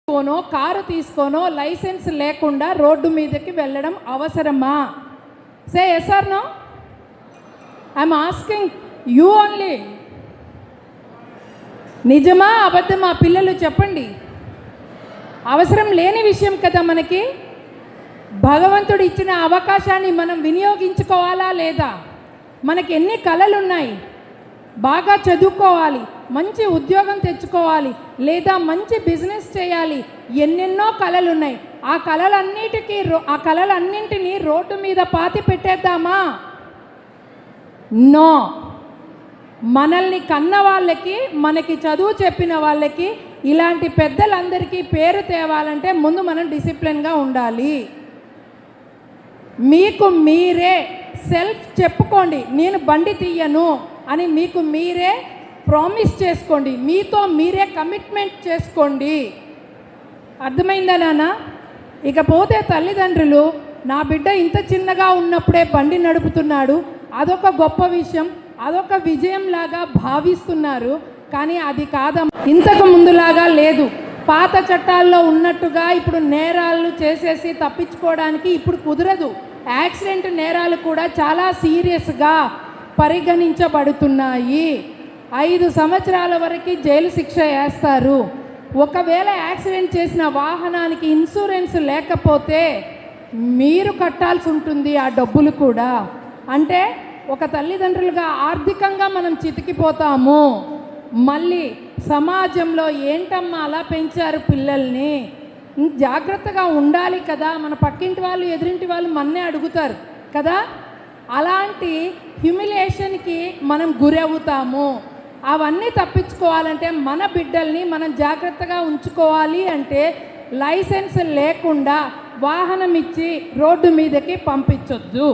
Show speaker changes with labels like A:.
A: తీసుకోనో car తీసుకోనో licence లేకుండా road మీదకి వెళ్ళడం అవసరమా? Say yes or no. I'm asking you only. నిజమా అబద్ధమా పిల్లలు చెప్పండి. అవసరం లేని విషయం కదా మనకి. భగవంతుడు ఇచ్చిన అవకాశాన్ని మనం వినియోగించుకోవాలా లేదా? మనకి ఎన్ని కళలు ఉన్నాయి. బాగా చదువుకోవాలి, మంచి ఉద్యోగం తెచ్చుకోవాలి, లేదా మంచి బిజినెస్ చేయాలి, ఎన్నెన్నో కళలు ఉన్నాయి. ఆ కళలన్నింటినీ రోడ్డు మీద పాతి పెట్టేద్దామా? నో. మనల్ని కన్న వాళ్ళకి, మనకి చదువు చెప్పిన వాళ్ళకి, ఇలాంటి పెద్దలందరికీ పేరు తేవాలంటే ముందు మనం డిసిప్లిన్గా ఉండాలి. మీకు మీరే సెల్ఫ్ చెప్పుకోండి, నేను బండి తీయను అని మీకు మీరే ప్రామిస్ చేసుకోండి. మీతో మీరే కమిట్మెంట్ చేసుకోండి. అర్థమైందా నాన్న? ఇకపోతే తల్లిదండ్రులు, నా బిడ్డ ఇంత చిన్నగా ఉన్నప్పుడే బండి నడుపుతున్నాడు, అదొక గొప్ప విషయం, అదొక విజయంలాగా భావిస్తున్నారు. కానీ అది కాదమ్మా. ఇంతకు ముందులాగా లేదు. పాత చట్టాల్లో ఉన్నట్టుగా ఇప్పుడు నేరాలు చేసేసి తప్పించుకోవడానికి ఇప్పుడు కుదరదు. యాక్సిడెంట్ నేరాలు కూడా చాలా సీరియస్గా పరిగణించబడుతున్నాయి. 5 సంవత్సరాల వరకు జైలు శిక్ష వేస్తారు. ఒకవేళ యాక్సిడెంట్ చేసిన వాహనానికి ఇన్సూరెన్స్ లేకపోతే మీరు కట్టాల్సి ఉంటుంది ఆ డబ్బులు కూడా. అంటే ఒక తల్లిదండ్రులుగా ఆర్థికంగా మనం చితికిపోతాము. మళ్ళీ సమాజంలో ఏంటమ్మా అలా పెంచారు పిల్లల్ని, జాగ్రత్తగా ఉండాలి కదా, మన పక్కింటి వాళ్ళు ఎదురింటి వాళ్ళు మన్నే అడుగుతారు కదా. అలాంటి హ్యూమిలియేషన్కి మనం గురవుతాము. అవన్నీ తప్పించుకోవాలంటే మన బిడ్డల్ని మనం జాగ్రత్తగా ఉంచుకోవాలి అంటే లైసెన్స్ లేకుండా వాహనం ఇచ్చి రోడ్డు మీదకి పంపించొద్దు.